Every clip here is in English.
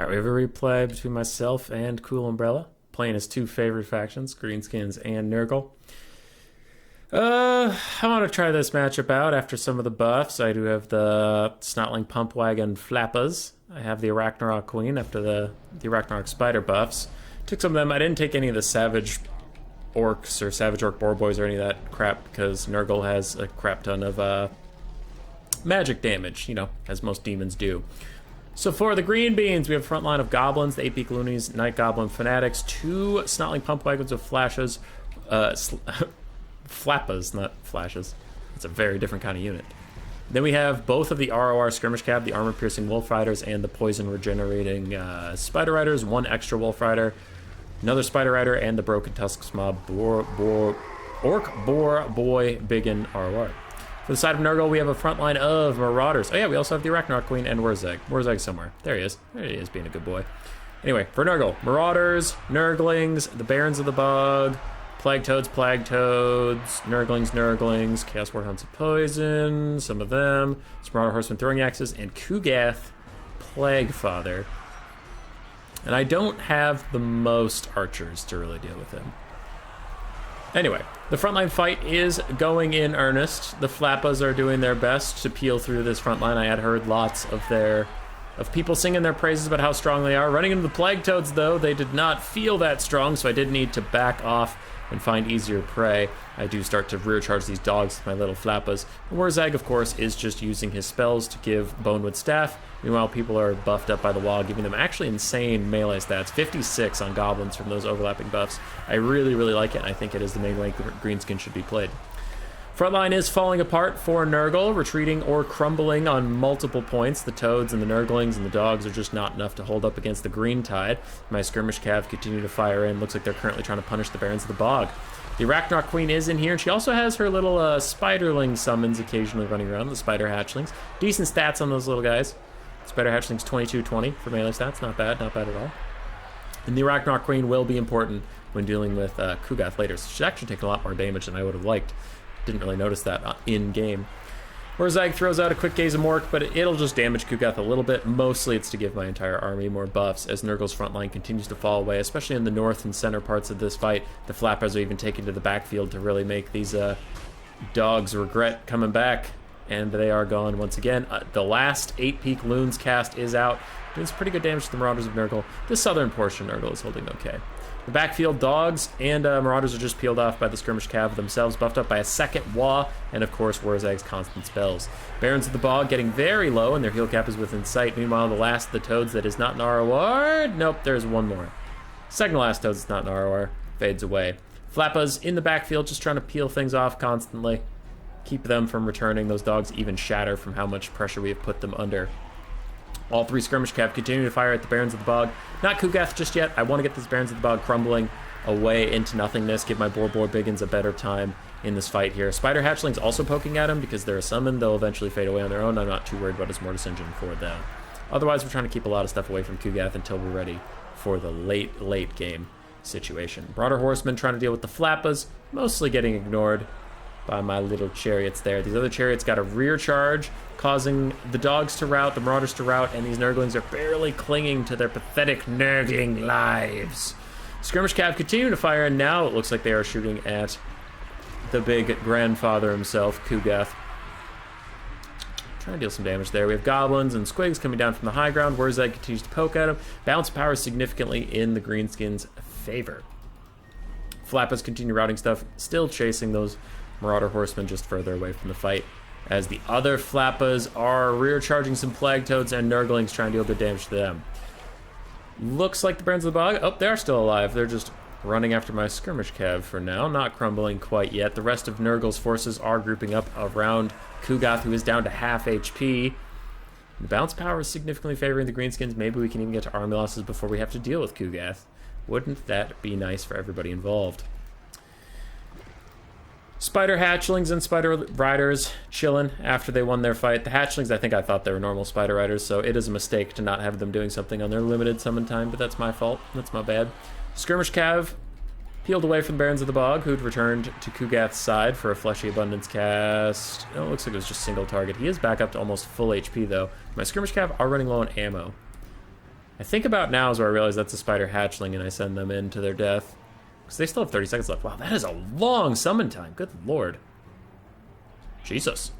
Alright, we have a replay between myself and Cool Umbrella, playing his two favorite factions, Greenskins and Nurgle. I want to try this matchup out after some of the buffs. I do have the Snotling Pumpwagon Flappas. I have the Arachnarok Queen after the Arachnarok Spider buffs. Took some of them. I didn't take any of the Savage Orcs or Savage Orc Boar Boys or any of that crap because Nurgle has a crap ton of magic damage, you know, as most demons do. So for the green beans, we have a front line of goblins, the 8-peak loonies, Night Goblin Fanatics, two Snotling Pumpwagons with flashes, flappas, not flashes. It's a very different kind of unit. Then we have both of the ROR Skirmish Cav, the Armor-Piercing Wolf Riders, and the Poison-Regenerating Spider Riders, one extra Wolf Rider, another Spider Rider, and the Broken Tusks Mob Orc Boar Boy Biggin ROR. For the side of Nurgle, we have a front line of Marauders. Oh yeah, we also have the Arachnarok Queen and Wurzag. Wurzag's somewhere. There he is. There he is, being a good boy. Anyway, for Nurgle, Marauders, Nurglings, the Barons of the Bog, Plague Toads, Nurglings, Chaos Warhounds of Poison, some of them, some Marauder Horsemen Throwing Axes, and Kugath, Plaguefather. And I don't have the most archers to really deal with him. Anyway, the frontline fight is going in earnest. The Flappas are doing their best to peel through this frontline. I had heard lots of people singing their praises about how strong they are. Running into the Plague Toads, though, they did not feel that strong, so I did need to back off and find easier prey. I do start to rear charge these dogs with my little Flappas. And Wurzag, of course, is just using his spells to give Bonewood Staff. Meanwhile, people are buffed up by the wall, giving them actually insane melee stats. 56 on goblins from those overlapping buffs. I really, really like it, and I think it is the main way Greenskin should be played. Frontline is falling apart for Nurgle, retreating or crumbling on multiple points. The Toads and the Nurglings and the dogs are just not enough to hold up against the Green Tide. My Skirmish Cav continue to fire in. Looks like they're currently trying to punish the Barons of the Bog. The Arachnarok Queen is in here, and she also has her little Spiderling summons occasionally running around, the Spider Hatchlings. Decent stats on those little guys. Spider Hatchlings 22-20 for melee stats, not bad at all. And the Arachnarok Queen will be important when dealing with Kugath later. So she's actually taking a lot more damage than I would have liked. Didn't really notice that in-game. Wurzag throws out a quick Gaze of Mork, but it'll just damage Kugath a little bit. Mostly it's to give my entire army more buffs as Nurgle's front line continues to fall away, especially in the north and center parts of this fight. The Flappas are even taken to the backfield to really make these dogs regret coming back, and they are gone once again. The last 8-peak Loons cast is out, doing some pretty good damage to the Marauders of Nurgle. The southern portion Nurgle is holding okay. The backfield dogs and Marauders are just peeled off by the Skirmish Cav themselves, buffed up by a second Wah, and of course Wurzag's constant spells. Barons of the Bog getting very low, and their heal cap is within sight. Meanwhile, the last of the Toads that is not an ROR, nope, there's one more. Second to last Toads that's not an ROR, fades away. Flappas in the backfield, just trying to peel things off constantly. Keep them from returning. Those dogs even shatter from how much pressure we have put them under. All three Skirmish Cav continue to fire at the Barons of the Bog. Not Kugath just yet. I want to get these Barons of the Bog crumbling away into nothingness, give my Boar Biggins a better time in this fight here. Spider Hatchlings also poking at him because they're a summon. They'll eventually fade away on their own. I'm not too worried about his Mortis Engine for them. Otherwise, we're trying to keep a lot of stuff away from Kugath until we're ready for the late game situation. Marauder Horsemen trying to deal with the Flappas, mostly getting ignored by my little chariots there. These other chariots got a rear charge, causing the dogs to rout, the Marauders to rout, and these Nurglings are barely clinging to their pathetic Nurgling lives. Skirmish Cav continue to fire, and now it looks like they are shooting at the big grandfather himself, Kugath. Trying to deal some damage there. We have goblins and squigs coming down from the high ground. Wurzag continues to poke at him. Bounce power significantly in the Greenskins' favor. Flappas continue routing stuff, still chasing those Marauder Horsemen just further away from the fight, as the other Flappas are rear charging some Plague Toads and Nurglings trying to deal good damage to them. Looks like the Barons of the Bog, oh, they are still alive. They're just running after my Skirmish Cav for now, not crumbling quite yet. The rest of Nurgle's forces are grouping up around Kugath, who is down to half HP. The bounce power is significantly favoring the Greenskins. Maybe we can even get to army losses before we have to deal with Kugath. Wouldn't that be nice for everybody involved? Spider Hatchlings and Spider Riders chilling after they won their fight. The Hatchlings, I thought they were normal Spider Riders, so it is a mistake to not have them doing something on their limited summon time, but that's my fault. That's my bad. Skirmish Cav peeled away from the Barons of the Bog, who'd returned to Kugath's side for a Fleshy Abundance cast. Oh, it looks like it was just single target. He is back up to almost full HP, though. My Skirmish Cav are running low on ammo. I think about now is where I realize that's a spider hatchling and I send them in to their death. Because they still have 30 seconds left. Wow, that is a long summon time. Good lord. Jesus.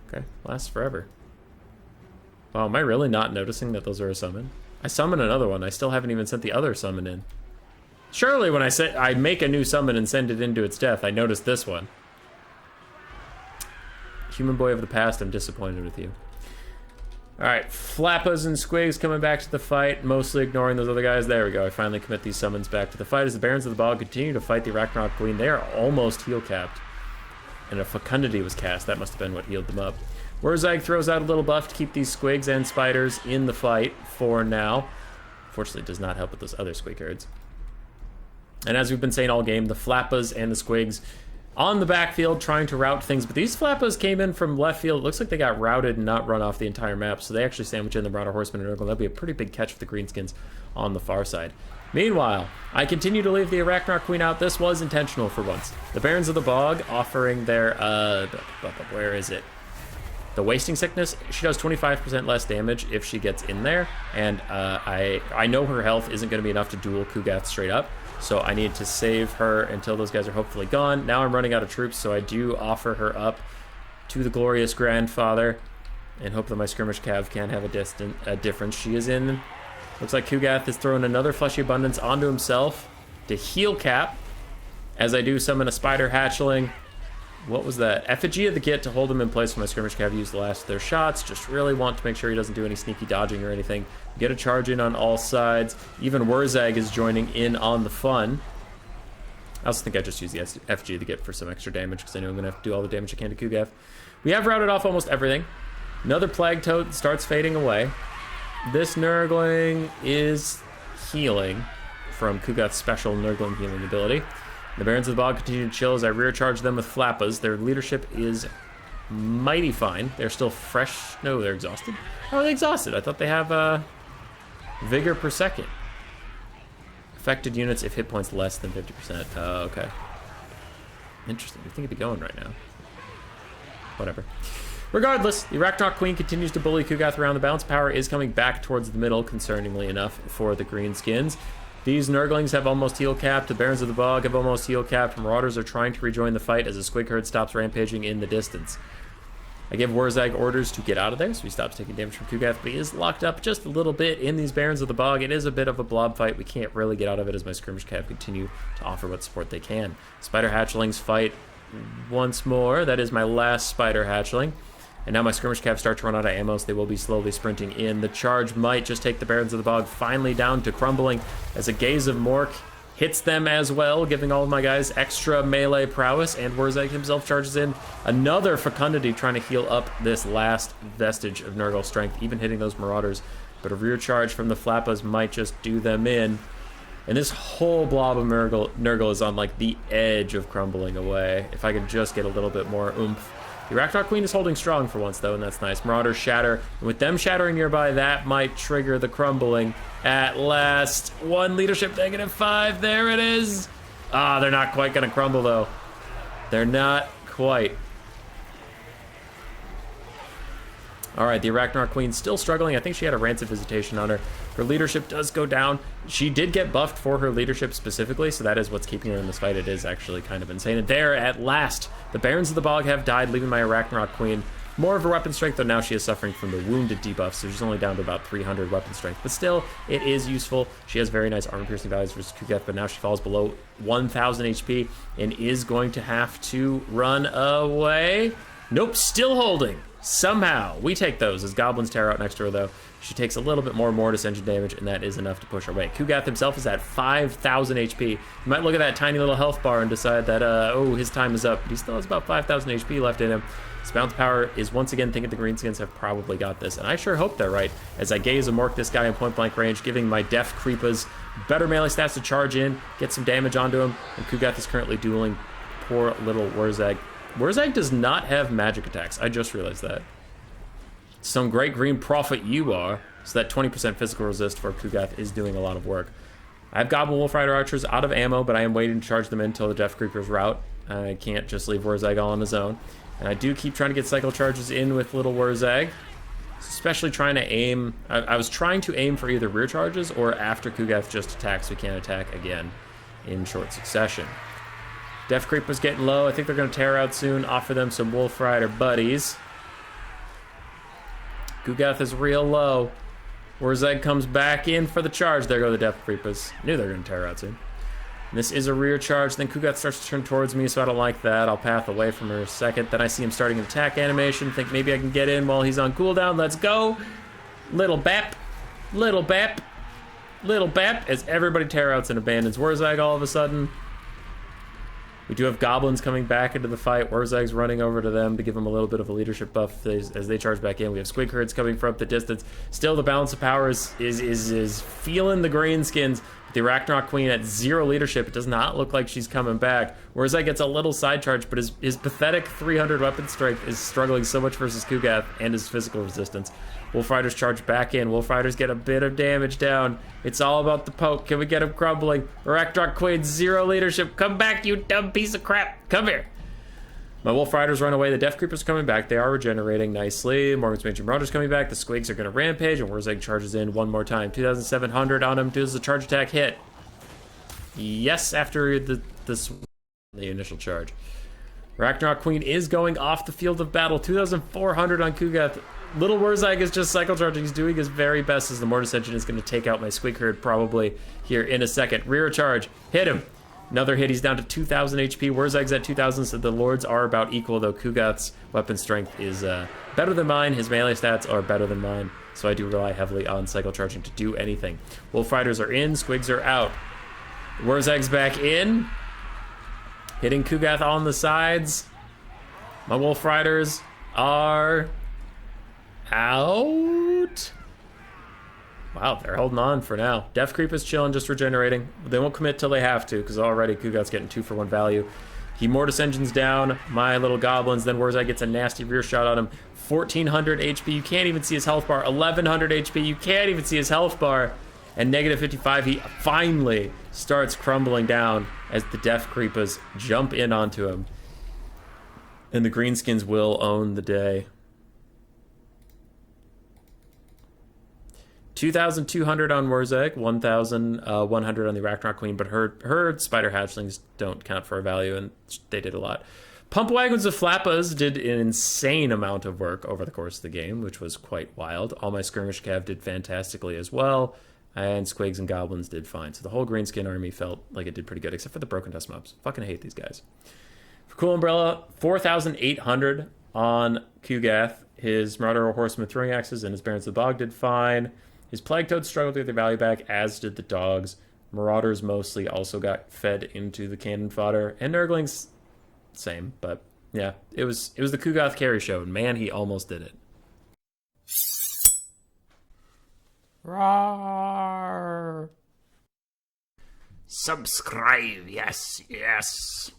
Okay, lasts forever. Wow, am I really not noticing that those are a summon? I summon another one. I still haven't even sent the other summon in. Surely when I make a new summon and send it into its death, I notice this one. Human boy of the past, I'm disappointed with you. Alright, Flappas and Squigs coming back to the fight, mostly ignoring those other guys. There we go, I finally commit these summons back to the fight as the Barons of the Bog continue to fight the Arachnarok Queen. They are almost heal capped. And a Fecundity was cast, that must have been what healed them up. Wurzag throws out a little buff to keep these Squigs and Spiders in the fight for now. Fortunately, it does not help with those other Squighards. And as we've been saying all game, the Flappas and the Squigs on the backfield trying to route things, but these Flappas came in from left field. It looks like they got routed and not run off the entire map, so they actually sandwich in the Marauder Horseman and Nurgle. That'd be a pretty big catch for the Greenskins on the far side. Meanwhile, I continue to leave the Arachnarok Queen out. This was intentional for once. The Barons of the Bog offering their, where is it? The Wasting Sickness. She does 25% less damage if she gets in there, and I know her health isn't going to be enough to duel Kugath straight up, so I need to save her until those guys are hopefully gone. Now I'm running out of troops, so I do offer her up to the glorious grandfather and hope that my skirmish cav can have a difference. She is in. Looks like Kugath is throwing another Fleshy Abundance onto himself to heal cap as I do summon a Spider Hatchling. What was that? Effigy of the Git to hold him in place when my skirmish cav used the last of their shots. Just really want to make sure he doesn't do any sneaky dodging or anything. Get a charge in on all sides. Even Wurzag is joining in on the fun. I also think I just use the Effigy of the Git for some extra damage because I know I'm going to have to do all the damage I can to Kugath. We have routed off almost everything. Another Plague Toad starts fading away. This Nurgling is healing from Kugath's special Nurgling healing ability. The Barons of the Bog continue to chill as I rear charge them with Flappas. Their leadership is mighty fine. They're still fresh. No, they're exhausted. How are they exhausted? I thought they have vigor per second. Affected units if hit points less than 50%. Oh, okay. Interesting. I think it'd be going right now. Whatever. Regardless, the Arachnarok Queen continues to bully Kugath around. The balance power is coming back towards the middle, concerningly enough, for the Greenskins. These Nurglings have almost heal capped. The Barons of the Bog have almost heal capped. Marauders are trying to rejoin the fight as a Squig herd stops rampaging in the distance. I give Wurzag orders to get out of there, so he stops taking damage from Kugath, but he is locked up just a little bit in these Barons of the Bog. It is a bit of a blob fight. We can't really get out of it as my skirmish cav continue to offer what support they can. Spider Hatchlings fight once more. That is my last Spider Hatchling. And now my skirmish cav start to run out of ammo, so they will be slowly sprinting in. The charge might just take the Barons of the Bog finally down to crumbling as a Gaze of Mork hits them as well, giving all of my guys extra melee prowess, and Wurzag himself charges in. Another Fecundity trying to heal up this last vestige of Nurgle strength, even hitting those Marauders. But a rear charge from the Flappas might just do them in. And this whole blob of Nurgle is on like the edge of crumbling away. If I could just get a little bit more oomph. The Arachnarok Queen is holding strong for once, though, and that's nice. Marauders shatter, and with them shattering nearby, that might trigger the crumbling. At last, one leadership -5. There it is. Ah, they're not quite going to crumble, though. They're not quite. All right, the Arachnarok Queen still struggling. I think she had a Rancid Visitation on her. Her leadership does go down. She did get buffed for her leadership specifically, so that is what's keeping her in this fight. It is actually kind of insane. And there, at last, the Barons of the Bog have died, leaving my Arachnarok Queen more of her weapon strength, though now she is suffering from the wounded debuff, so she's only down to about 300 weapon strength. But still, it is useful. She has very nice armor-piercing values versus Kugath, but now she falls below 1,000 HP and is going to have to run away. Nope, still holding. Somehow, we take those as Goblins tear out next to her, though. She takes a little bit more Mortis Engine damage, and that is enough to push her away. Kugath himself is at 5,000 HP. You might look at that tiny little health bar and decide that, oh, his time is up. But he still has about 5,000 HP left in him. His bounce power is once again thinking the Greenskins have probably got this, and I sure hope they're right, as I Gaze and Mork this guy in point-blank range, giving my Def Creepas better melee stats to charge in, get some damage onto him, and Kugath is currently dueling poor little Wurzag. Wurzag does not have magic attacks. I just realized that. Some great green prophet you are. So that 20% physical resist for Kugath is doing a lot of work. I have Goblin Wolf Rider Archers out of ammo, but I am waiting to charge them in until the Def Creepers route. I can't just leave Wurzag all on his own. And I do keep trying to get cycle charges in with little Wurzag. Especially trying to aim. I was trying to aim for either rear charges or after Kugath just attacks, we can't attack again in short succession. Death Creep was getting low. I think they're going to tear out soon. Offer them some Wolf Rider buddies. Kugath is real low. Wurzeg comes back in for the charge. There go the Death Creepers. Knew they were going to tear out soon. And this is a rear charge. Then Kugath starts to turn towards me, so I don't like that. I'll path away from her a second. Then I see him starting an attack animation. Think maybe I can get in while he's on cooldown. Let's go. Little Bap. Little Bap. Little Bap. As everybody tear outs and abandons Wurzeg all of a sudden. We do have goblins coming back into the fight. Wurzeg's running over to them to give them a little bit of a leadership buff as they charge back in. We have squig herds coming from the distance. Still, the balance of power is feeling the Greenskins. The Arachnarok Queen at 0 leadership. It does not look like she's coming back. Wurzeg gets a little side charge, but his pathetic 300 weapon strength is struggling so much versus Kugath and his physical resistance. Wolf Riders charge back in. Wolf Riders get a bit of damage down. It's all about the poke. Can we get him crumbling? Arachnarok Queen, 0 leadership. Come back, you dumb piece of crap. Come here. My Wolf Riders run away. The Death Creepers are coming back. They are regenerating nicely. Morgan's Major Marauders coming back. The Squigs are going to rampage, and Wurzeg charges in one more time. 2,700 on him. Does the charge attack hit? Yes, after the initial charge. Ragnarok Queen is going off the field of battle. 2,400 on Kugath. Little Wurzeg is just cycle charging. He's doing his very best as the Mortis Engine is going to take out my Squig Herd probably here in a second. Rear charge. Hit him. Another hit. He's down to 2,000 HP. Wurzeg's at 2,000, so the Lords are about equal, though Kugath's weapon strength is better than mine. His melee stats are better than mine, so I do rely heavily on cycle charging to do anything. Wolf Riders are in. Squigs are out. Wurzeg's back in. Hitting Kugath on the sides. My Wolf Riders are out. Wow, they're holding on for now. Death Creep is chilling, just regenerating. They won't commit till they have to, because already Kugath's getting 2-for-1 value. He Mortis Engine's down. My little goblins. Then Wurzeg gets a nasty rear shot on him. 1,400 HP. You can't even see his health bar. 1,100 HP. You can't even see his health bar. And negative 55. He finally starts crumbling down as the Death Creepers jump in onto him. And the Greenskins will own the day. 2,200 on Wurzeg, 1,100 on the Arachnarok Queen, but her spider hatchlings don't count for a value, and they did a lot. Pump Wagons of Flappas did an insane amount of work over the course of the game, which was quite wild. All my Skirmish Cav did fantastically as well, and Squigs and Goblins did fine. So the whole Greenskin army felt like it did pretty good, except for the Broken Dust mobs. Fucking hate these guys. For Cool Umbrella, 4,800 on Kugath. His Marauder Horseman Throwing Axes and his Barons of the Bog did fine. His Plague Toads struggled to get their value back, as did the dogs. Marauders mostly also got fed into the cannon fodder. And Nurglings, same. But yeah, it was the Kugath carry show. And man, he almost did it. Roar! Subscribe, yes, yes.